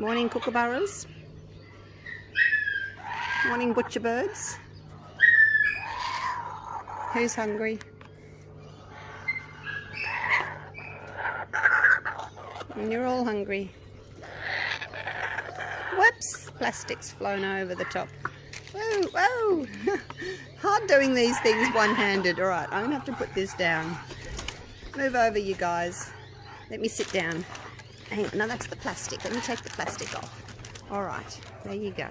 Morning kookaburras. Morning butcher birds. Who's hungry? And you're all hungry. Whoops! Plastic's flown over the top. Whoa, whoa! Hard doing these things one-handed. Alright, I'm going to have to put this down. Move over, you guys. Let me sit down. Hang on, no, that's the plastic. Let me take the plastic off. Alright, there you go.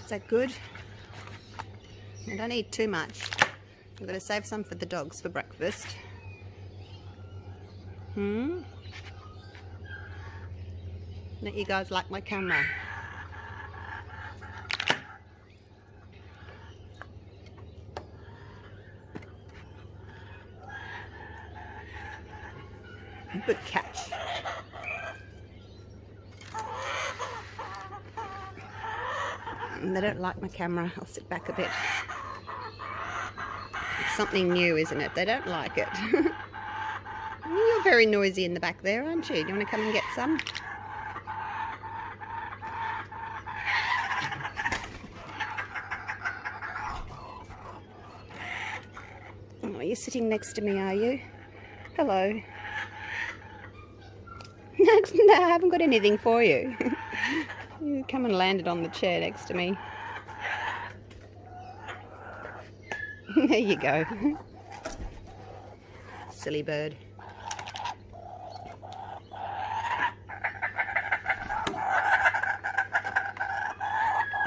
Is that good? I don't eat too much. I'm going to save some for the dogs for breakfast. Don't you guys like my camera? Good catch. They don't like my camera. I'll sit back a bit. It's something new, isn't it? They don't like it. You're very noisy in the back there, aren't you? Do you want to come and get some? Oh, you're sitting next to me, are you? Hello. No, I haven't got anything for you. You come and landed on the chair next to me. There you go. Silly bird.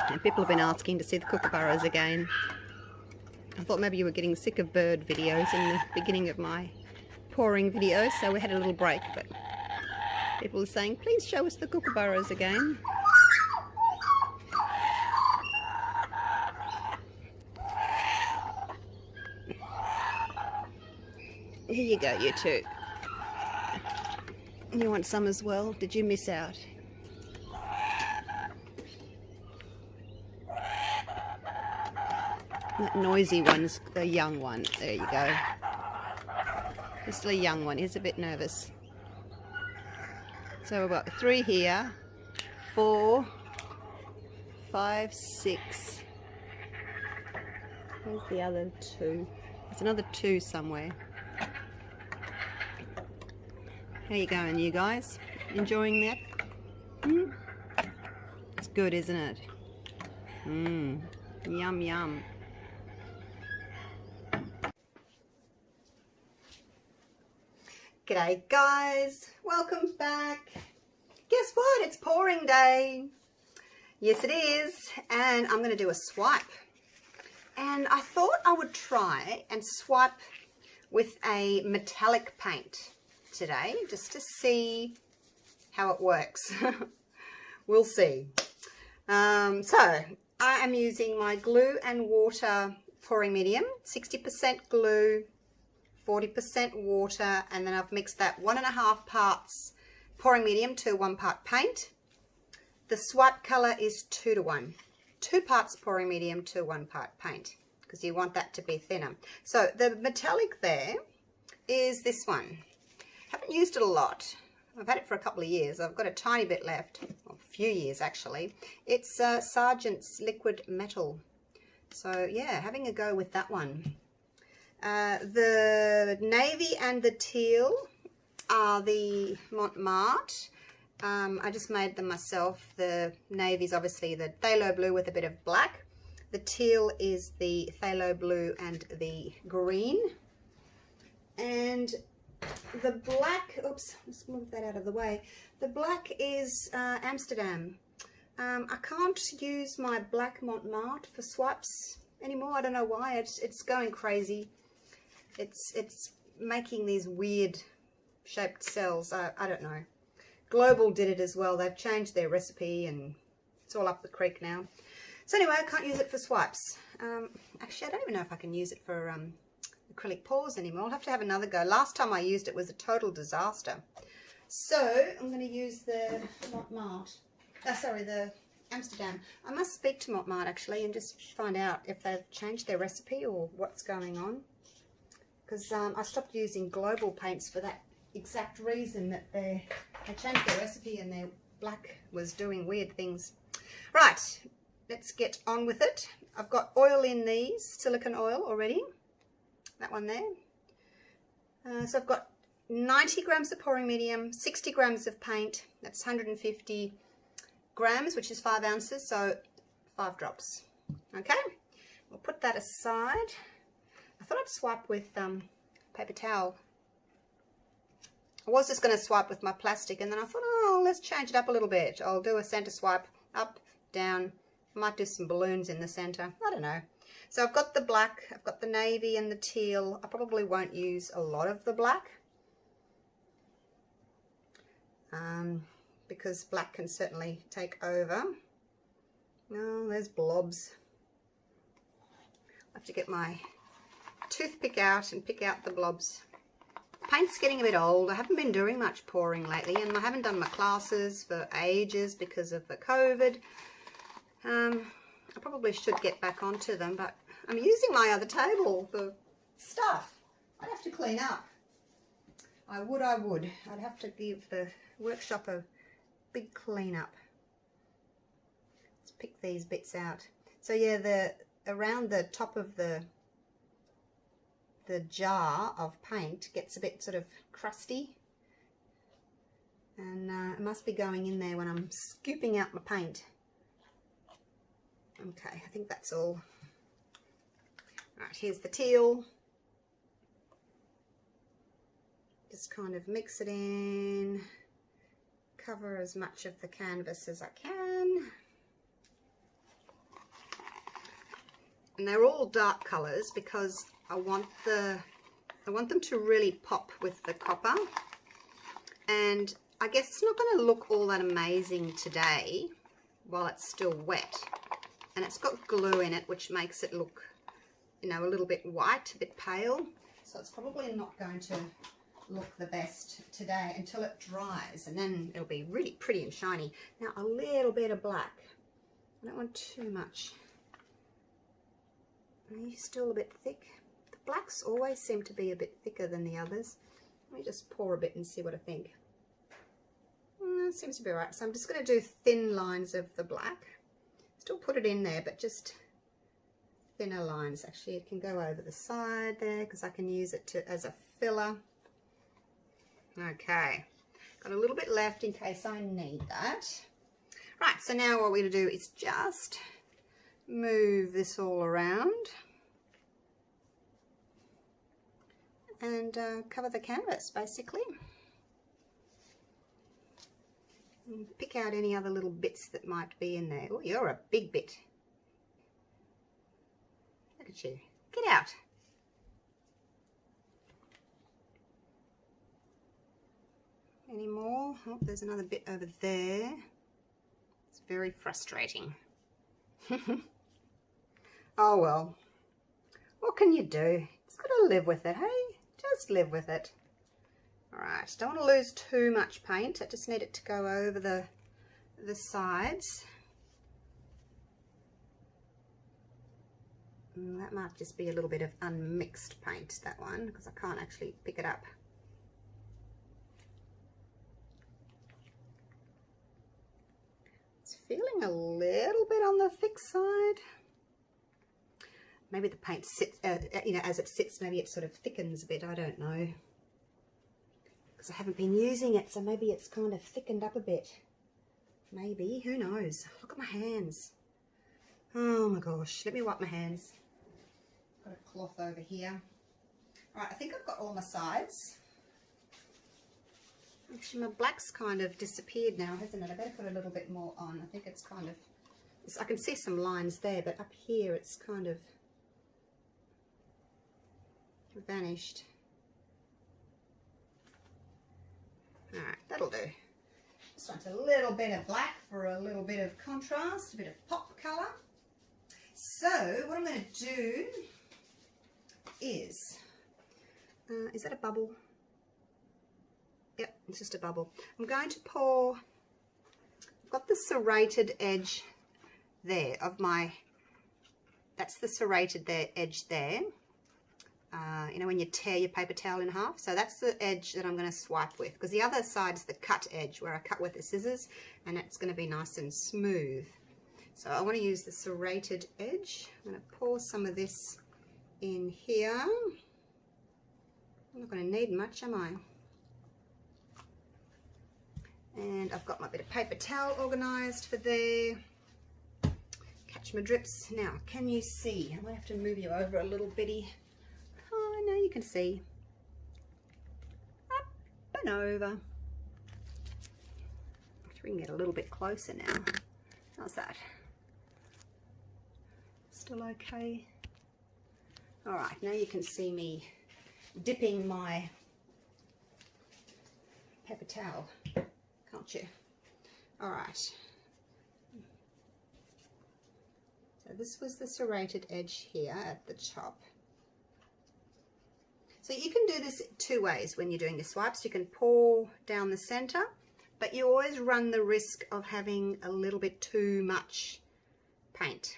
And people have been asking to see the kookaburras again. I thought maybe you were getting sick of bird videos in the beginning of my pouring videos, so we had a little break, but people are saying, please show us the kookaburras again. Here you go, you two. You want some as well? Did you miss out? That noisy one's the young one. There you go. He's still a young one. He's a bit nervous. So we've got 3 here, 4, 5, 6. Where's the other 2? There's another 2 somewhere. How you going, you guys? Enjoying that? It's good, isn't it? Yum, yum. G'day guys, welcome back. Guess what? It's pouring day. Yes it is, and I'm going to do a swipe. And I thought I would try and swipe with a metallic paint today, just to see how it works. We'll see. So I am using my glue and water pouring medium, 60% glue, 40% water, and then I've mixed that 1.5 parts pouring medium to 1 part paint. The swipe color is 2 to 1. 2 parts pouring medium to 1 part paint, because you want that to be thinner. So the metallic there is this one. Haven't used it a lot. I've had it for a couple of years. I've got a tiny bit left, a few years actually. It's Sargent's Liquid Metal. So yeah, having a go with that one. The navy and the teal are the Montmartre. I just made them myself. The navy's obviously the phthalo blue with a bit of black. The teal is the phthalo blue and the green. And the black, oops, let's move that out of the way. The black is Amsterdam. I can't use my black Montmartre for swipes anymore. I don't know why. It's going crazy. It's making these weird shaped cells. I don't know. Global did it as well. They've changed their recipe and it's all up the creek now. So anyway, I can't use it for swipes. Actually, I don't even know if I can use it for acrylic pours anymore. I'll have to have another go. Last time I used it was a total disaster. So I'm going to use the Montmartre. Sorry, the Amsterdam. I must speak to Montmartre actually and just find out if they've changed their recipe or what's going on. Because I stopped using global paints for that exact reason that they changed their recipe and their black was doing weird things. Right, let's get on with it. I've got oil in these, silicone oil already, that one there. So I've got 90 grams of pouring medium, 60 grams of paint, that's 150 grams, which is 5 ounces, so 5 drops. Okay, we'll put that aside. I thought I'd swipe with paper towel. I was just going to swipe with my plastic, and then I thought, oh, let's change it up a little bit. I'll do a center swipe, up, down. I might do some balloons in the center. I don't know. So I've got the black, I've got the navy and the teal. I probably won't use a lot of the black because black can certainly take over. Oh, there's blobs. I have to get my toothpick out and pick out the blobs. Paint's getting a bit old. I haven't been doing much pouring lately, and I haven't done my classes for ages because of the COVID. I probably should get back onto them, but I'm using my other table for stuff. I'd have to clean up. I would. I'd have to give the workshop a big clean up. Let's pick these bits out. So yeah, around the top of the jar of paint gets a bit sort of crusty, and it must be going in there when I'm scooping out my paint. Okay, I think that's all. Right, here's the teal. Just kind of mix it in, cover as much of the canvas as I can. And they're all dark colours because I want them to really pop with the copper. And I guess it's not going to look all that amazing today while it's still wet. And it's got glue in it, which makes it look, you know, a little bit white, a bit pale. So it's probably not going to look the best today until it dries, and then it'll be really pretty and shiny. Now a little bit of black. I don't want too much. Are you still a bit thick? The blacks always seem to be a bit thicker than the others. Let me just pour a bit and see what I think. It seems to be right. So I'm just going to do thin lines of the black. Still put it in there, but just thinner lines. Actually, it can go over the side there because I can use it as a filler. Okay, got a little bit left in case I need that. Right, so now what we're going to do is just move this all around and cover the canvas basically. And pick out any other little bits that might be in there. Oh, you're a big bit. Look at you. Get out. Any more? Oh, there's another bit over there. It's very frustrating. Oh well. What can you do? It's got to live with it, hey? Just live with it. Alright, don't want to lose too much paint. I just need it to go over the sides. And that might just be a little bit of unmixed paint, that one, because I can't actually pick it up. It's feeling a little bit on the thick side. Maybe the paint sits, you know, as it sits, maybe it sort of thickens a bit. I don't know. Because I haven't been using it, so maybe it's kind of thickened up a bit. Maybe, who knows? Look at my hands. Oh my gosh, let me wipe my hands. Got a cloth over here. All right, I think I've got all my sides. Actually, my black's kind of disappeared now, hasn't it? I better put a little bit more on. I think it's kind of, I can see some lines there, but up here it's kind of vanished. All right, that'll do. Just want a little bit of black for a little bit of contrast, a bit of pop colour. So what I'm going to do is that a bubble? Yep, it's just a bubble. I'm going to pour, I've got the serrated edge there of my, that's the serrated edge there you know, when you tear your paper towel in half. So that's the edge that I'm going to swipe with, because the other side is the cut edge where I cut with the scissors, and it's going to be nice and smooth. So I want to use the serrated edge. I'm going to pour some of this in here. I'm not going to need much, am I? And I've got my bit of paper towel organised for there. Catch my drips. Now, can you see? I might have to move you over a little bitty. Oh, no, you can see. Up and over. We can get a little bit closer now. How's that? Still okay? All right, now you can see me dipping my paper towel, can't you? All right. So this was the serrated edge here at the top. So you can do this two ways when you're doing your swipes. You can pour down the center, but you always run the risk of having a little bit too much paint.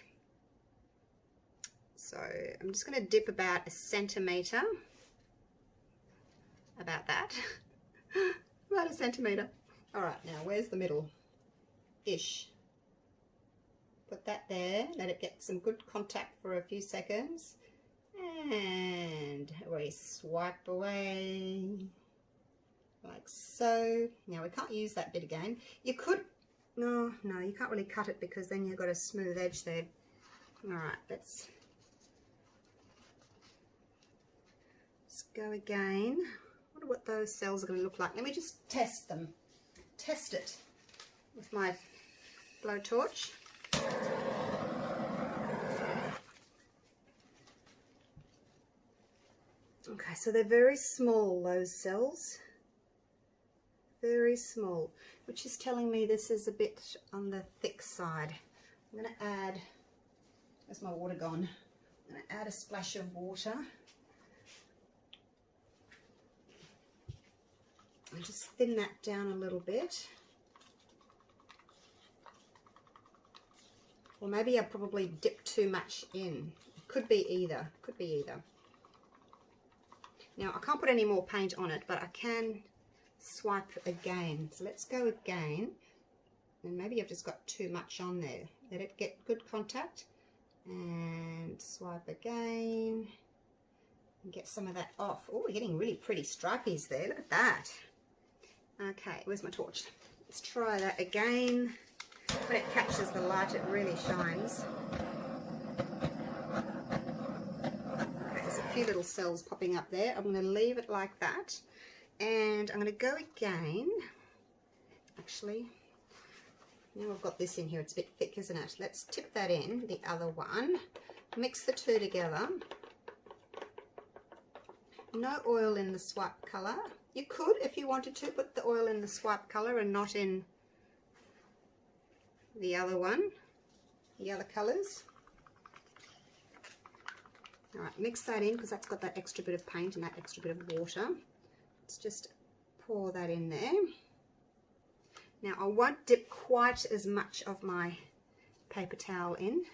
So I'm just going to dip about 1 centimeter, about that, about 1 centimeter. All right, now where's the middle-ish? Put that there, let it get some good contact for a few seconds, and we swipe away like so. Now we can't use that bit again. You could, no, you can't really cut it because then you've got a smooth edge there. All right, let's go again. I wonder what those cells are going to look like. Let me just test them. Test it with my blowtorch. Okay, so they're very small, those cells. Very small, which is telling me this is a bit on the thick side. I'm going to add, where's my water gone? I'm going to add a splash of water. And just thin that down a little bit. Or maybe I probably dipped too much in. Could be either. Could be either. Now I can't put any more paint on it, but I can swipe again. So let's go again. And maybe I've just got too much on there. Let it get good contact. And swipe again. And get some of that off. Oh, we're getting really pretty stripies there. Look at that. Okay, where's my torch? Let's try that again. When it catches the light, it really shines. Okay, there's a few little cells popping up there. I'm going to leave it like that. And I'm going to go again. Actually, now I've got this in here. It's a bit thick, isn't it? Let's tip that in, the other one. Mix the two together. No oil in the swipe colour. You could, if you wanted to, put the oil in the swipe colour and not in the other one, the other colours. All right, mix that in because that's got that extra bit of paint and that extra bit of water. Let's just pour that in there. Now I won't dip quite as much of my paper towel in.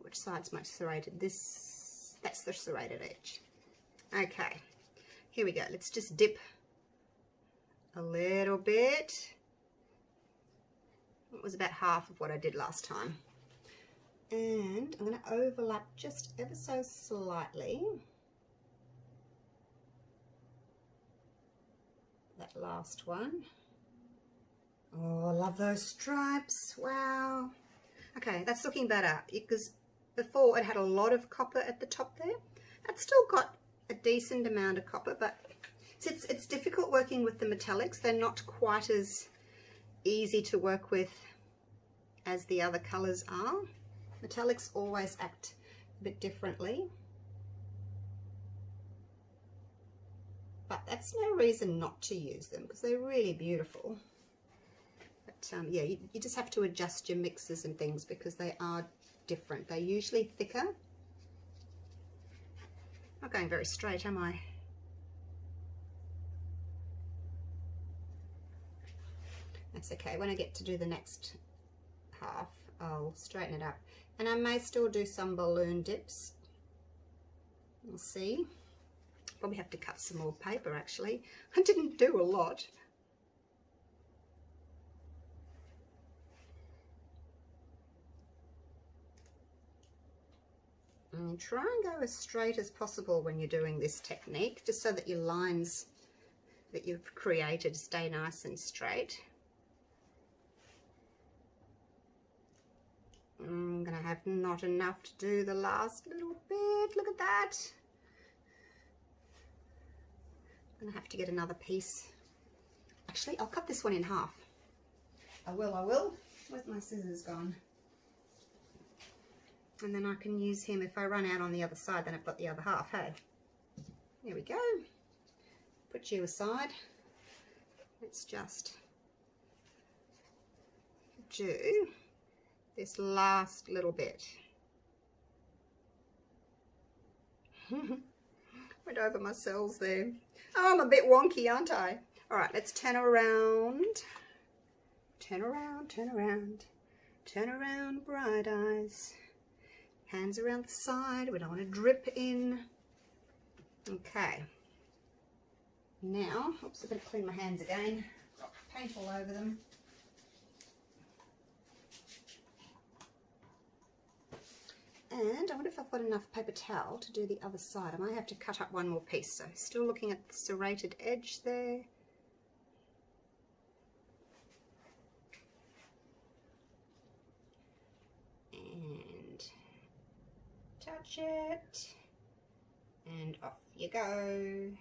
Which side's my serrated? That's the serrated edge. Okay, here we go. Let's just dip a little bit. It was about half of what I did last time. And I'm going to overlap just ever so slightly. That last one. Oh, I love those stripes. Wow. Okay, that's looking better because before it had a lot of copper at the top there. It's still got a decent amount of copper, but it's difficult working with the metallics. They're not quite as easy to work with as the other colors are. Metallics always act a bit differently, but that's no reason not to use them because they're really beautiful. But yeah, you just have to adjust your mixes and things because they are different. They're usually thicker. Not going very straight, am I? That's okay. When I get to do the next half, I'll straighten it up. And I may still do some balloon dips. We'll see. Probably have to cut some more paper actually. I didn't do a lot. And try and go as straight as possible when you're doing this technique, just so that your lines that you've created stay nice and straight. I'm going to have not enough to do the last little bit. Look at that. I'm going to have to get another piece. Actually, I'll cut this one in half. I will. Where's my scissors gone? And then I can use him if I run out on the other side, then I've got the other half, hey? There we go. Put you aside. Let's just do this last little bit. Went over my cells there. Oh, I'm a bit wonky, aren't I? All right, let's turn around. Turn around, turn around. Turn around, bright eyes. Hands around the side. We don't want to drip in. Okay. Now, oops, I better clean my hands again. Got paint all over them. And I wonder if I've got enough paper towel to do the other side. I might have to cut up one more piece. So still looking at the serrated edge there. And touch it. And off you go. I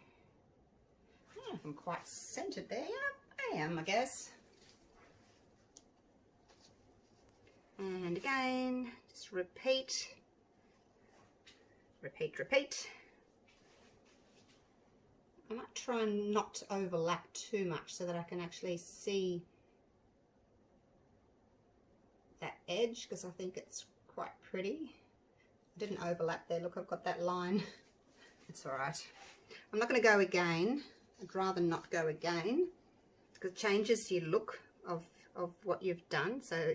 don't know if I'm quite centered there. Yeah, I am, I guess. And again, just repeat. Repeat, repeat. I might try and not to overlap too much so that I can actually see that edge, because I think it's quite pretty. I didn't overlap there. Look, I've got that line. It's all right. I'm not going to go again. I'd rather not go again because it changes your look of what you've done. So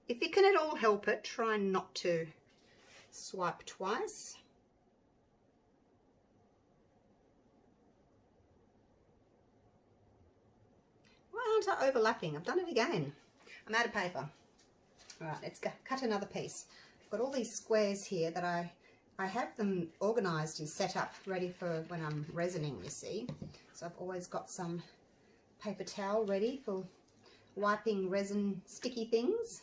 if you can at all help it, try not to swipe twice. Why aren't I overlapping? I've done it again. I'm out of paper. All right, let's cut another piece. I've got all these squares here that I have them organised and set up ready for when I'm resining, you see. So I've always got some paper towel ready for wiping resin sticky things.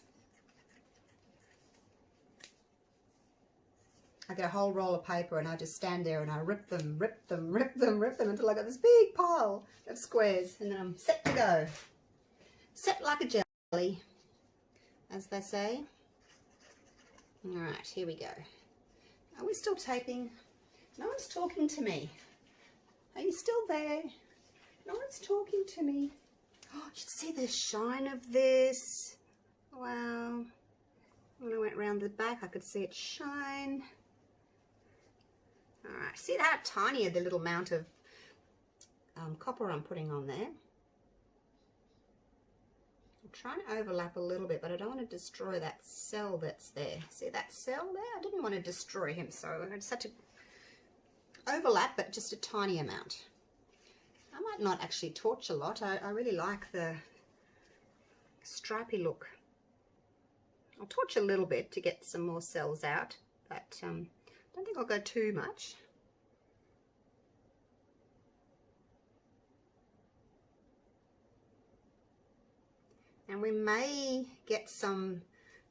I get a whole roll of paper and I just stand there and I rip them until I got this big pile of squares, and then I'm set to go. Set like a jelly, as they say. All right, here we go. Are we still taping? No one's talking to me. Are you still there? No one's talking to me. Oh, you should see the shine of this. Wow. When I went round the back, I could see it shine. All right, see how tiny the little amount of copper I'm putting on there? I'm trying to overlap a little bit, but I don't want to destroy that cell that's there. See that cell there? I didn't want to destroy him, so I just had to overlap, but just a tiny amount. I might not actually torch a lot. I really like the stripy look. I'll torch a little bit to get some more cells out, but I don't think I'll go too much. And we may get some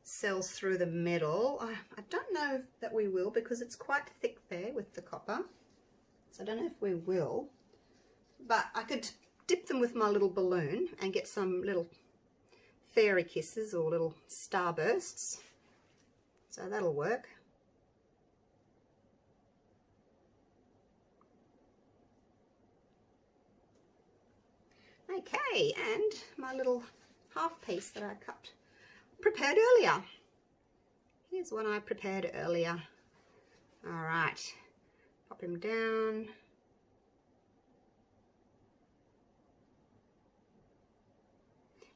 cells through the middle. I don't know that we will, because it's quite thick there with the copper. So I don't know if we will. But I could dip them with my little balloon and get some little fairy kisses or little starbursts. So that'll work. Okay, and my little half piece that I prepared earlier. Here's one I prepared earlier. All right, pop him down.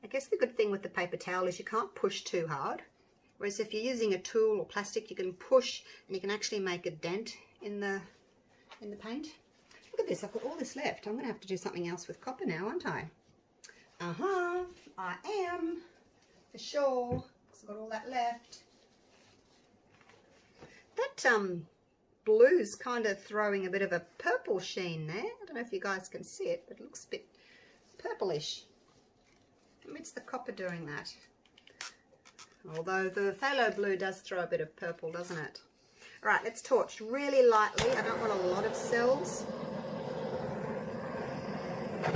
I guess the good thing with the paper towel is you can't push too hard, whereas if you're using a tool or plastic, you can push and you can actually make a dent in the paint. Look at this, I've got all this left. I'm going to have to do something else with copper now, aren't I? I am, for sure. I've got all that left. That blue's kind of throwing a bit of a purple sheen there. I don't know if you guys can see it, but it looks a bit purplish. Maybe it's the copper doing that. Although the phthalo blue does throw a bit of purple, doesn't it? All right, let's torch really lightly. I don't want a lot of cells. I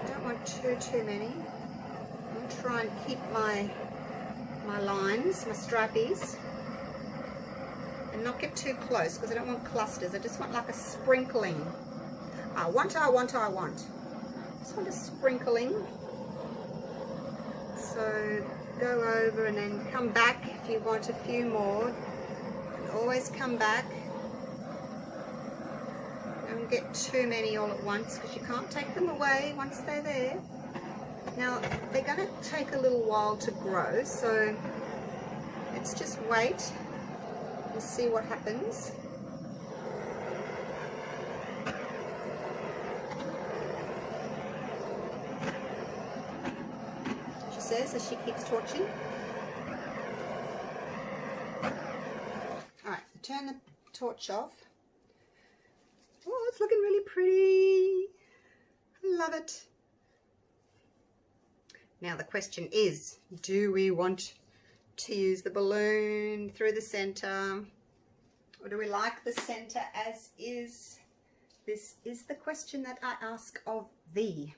don't want too many. I'm going to try and keep my lines, my strippies, and not get too close because I don't want clusters. I just want like a sprinkling. I want. Just want a sprinkling. So go over and then come back if you want a few more. And always come back. Don't get too many all at once because you can't take them away once they're there. Now they're going to take a little while to grow, so let's just wait and see what happens. Says as she keeps torching. Alright, turn the torch off. Oh, it's looking really pretty. I love it. Now the question is, do we want to use the balloon through the center, or do we like the center as is? This is the question that I ask of thee.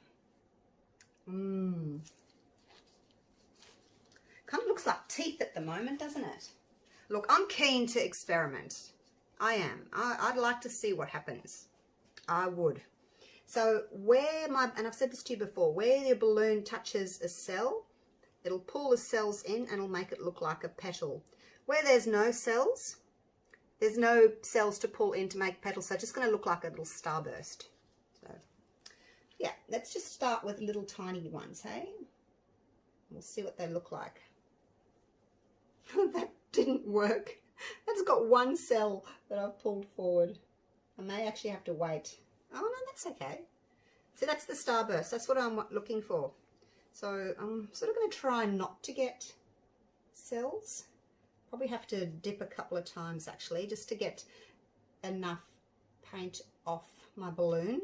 Kind of looks like teeth at the moment, doesn't it? Look, I'm keen to experiment. I am. I'd like to see what happens. I would. So and I've said this to you before, where your balloon touches a cell, it'll pull the cells in and it'll make it look like a petal. Where there's no cells to pull in to make petals, so it's just going to look like a little starburst. So, yeah, let's just start with little tiny ones, hey? We'll see what they look like. That didn't work. That's got one cell that I've pulled forward. I may actually have to wait. Oh no, that's okay. So that's the starburst. That's what I'm looking for. So I'm sort of going to try not to get cells. Probably have to dip a couple of times actually, just to get enough paint off my balloon.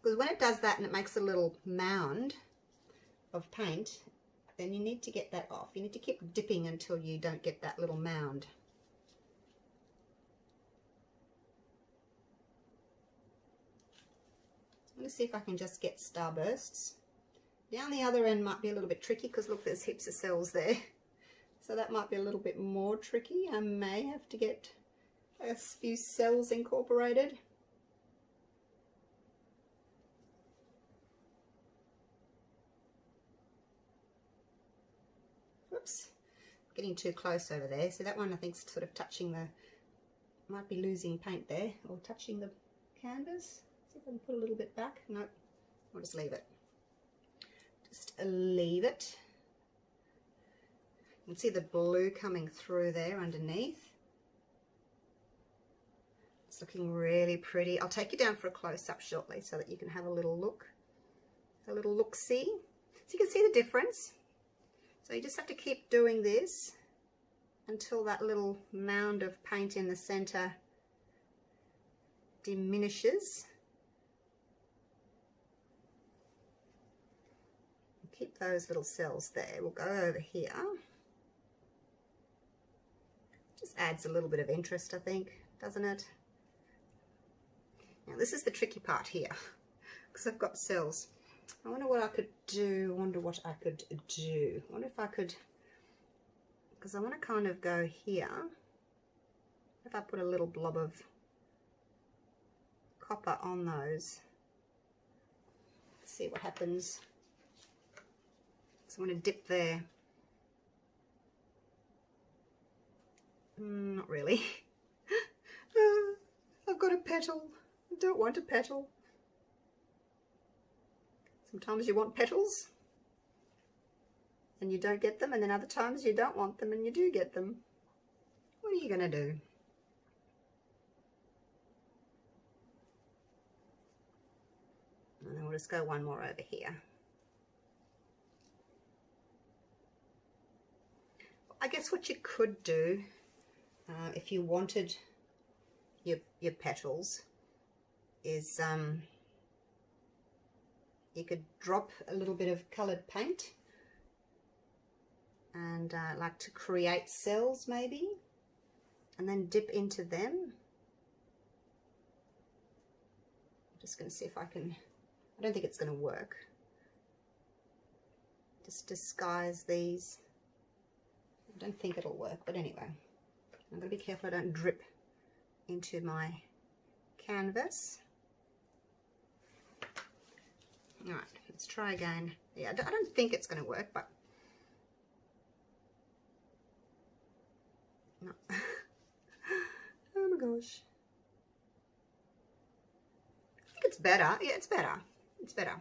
Because when it does that and it makes a little mound of paint, then you need to get that off. You need to keep dipping until you don't get that little mound. I'm going to see if I can just get starbursts. Down the other end might be a little bit tricky because look, there's heaps of cells there. So that might be a little bit more tricky. I may have to get a few cells incorporated. Whoops, getting too close over there. So that one I think is sort of touching the, might be losing paint there, or touching the canvas. See if I can put a little bit back. Nope, I'll just leave it. Just leave it. You can see the blue coming through there underneath. It's looking really pretty. I'll take you down for a close-up shortly so that you can have a little look. A little look-see. So you can see the difference. So you just have to keep doing this until that little mound of paint in the center diminishes. Keep those little cells there. We'll go over here. Just adds a little bit of interest, I think, doesn't it? Now this is the tricky part here, because I've got cells. I wonder what I could do. I wonder if I could, because I want to kind of go here. If I put a little blob of copper on those, let's see what happens. So I'm going to dip there. Not really. I've got a petal. I don't want a petal. Sometimes you want petals and you don't get them, and then other times you don't want them and you do get them. What are you going to do? we'll just go one more over here. I guess what you could do, if you wanted your petals, is you could drop a little bit of coloured paint and like to create cells maybe, and then dip into them. I'm just going to see if I can, I don't think it's going to work. Just disguise these. I don't think it'll work, but anyway, I'm going to be careful I don't drip into my canvas. All right, let's try again. Yeah, I don't think it's going to work, but no. Oh my gosh. I think it's better. Yeah, it's better. It's better.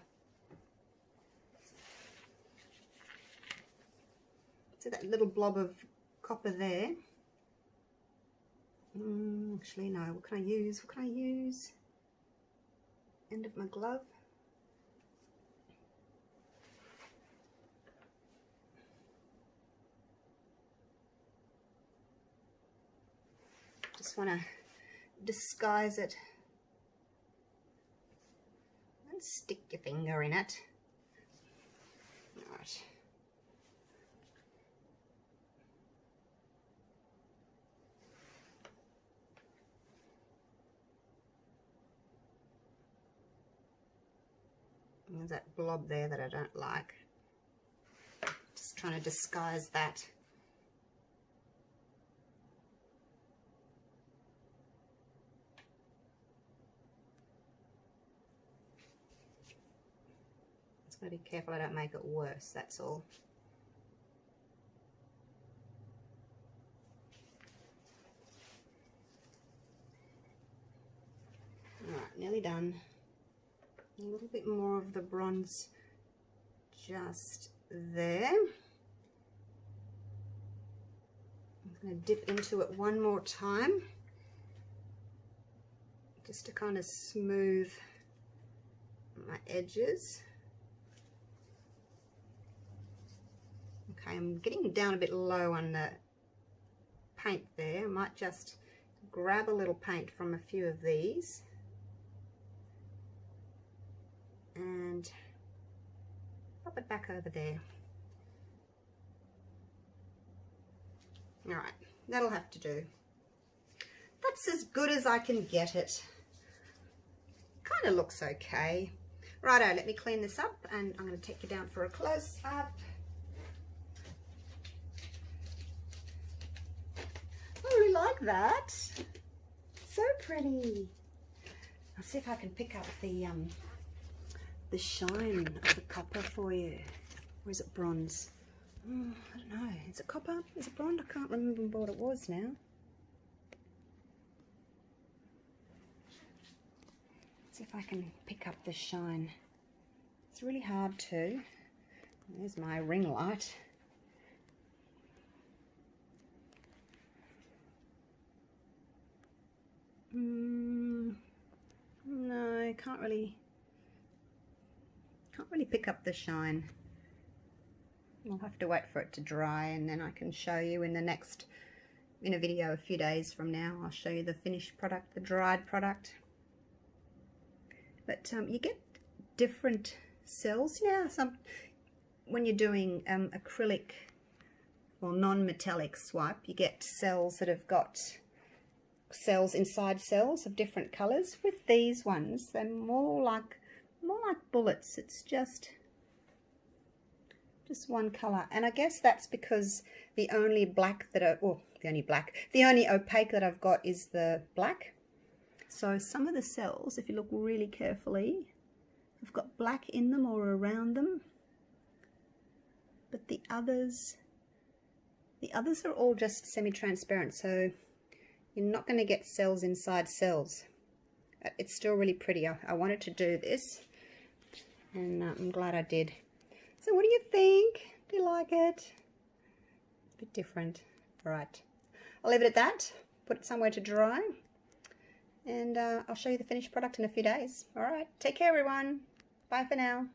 See that little blob of copper there? Actually, no. What can I use? What can I use? End of my glove. Just want to disguise it. And stick your finger in it. All right. There's that blob there that I don't like. Just trying to disguise that. Just gotta be careful I don't make it worse, that's all. Alright, nearly done. A little bit more of the bronze just there. I'm going to dip into it one more time just to kind of smooth my edges. Okay, I'm getting down a bit low on the paint there. I might just grab a little paint from a few of these and pop it back over there. All right, that'll have to do. That's as good as I can get it. Kind of looks okay. Righto, let me clean this up and I'm going to take you down for a close-up. I really like that. So pretty. I'll see if I can pick up the shine of the copper for you. Or is it bronze? I don't know. Is it copper? Is it bronze? I can't remember what it was now. Let's see if I can pick up the shine. It's really hard to. There's my ring light. No, I can't really pick up the shine. I'll have to wait for it to dry and then I can show you in a video a few days from now. I'll show you the finished product, the dried product. But you get different cells. Yeah, when you're doing acrylic or non-metallic swipe, you get cells that have got cells inside cells of different colors. With these ones, they're more like bullets. It's just one color, and I guess that's because the only black that the only opaque that I've got is the black. So some of the cells, if you look really carefully, have got black in them or around them, but the others are all just semi-transparent, so you're not going to get cells inside cells. It's still really pretty. I wanted to do this, and I'm glad I did. So what do you think? Do you like it? It's a bit different. All right, I'll leave it at that. Put it somewhere to dry, and I'll show you the finished product in a few days. All right, take care, everyone. Bye for now.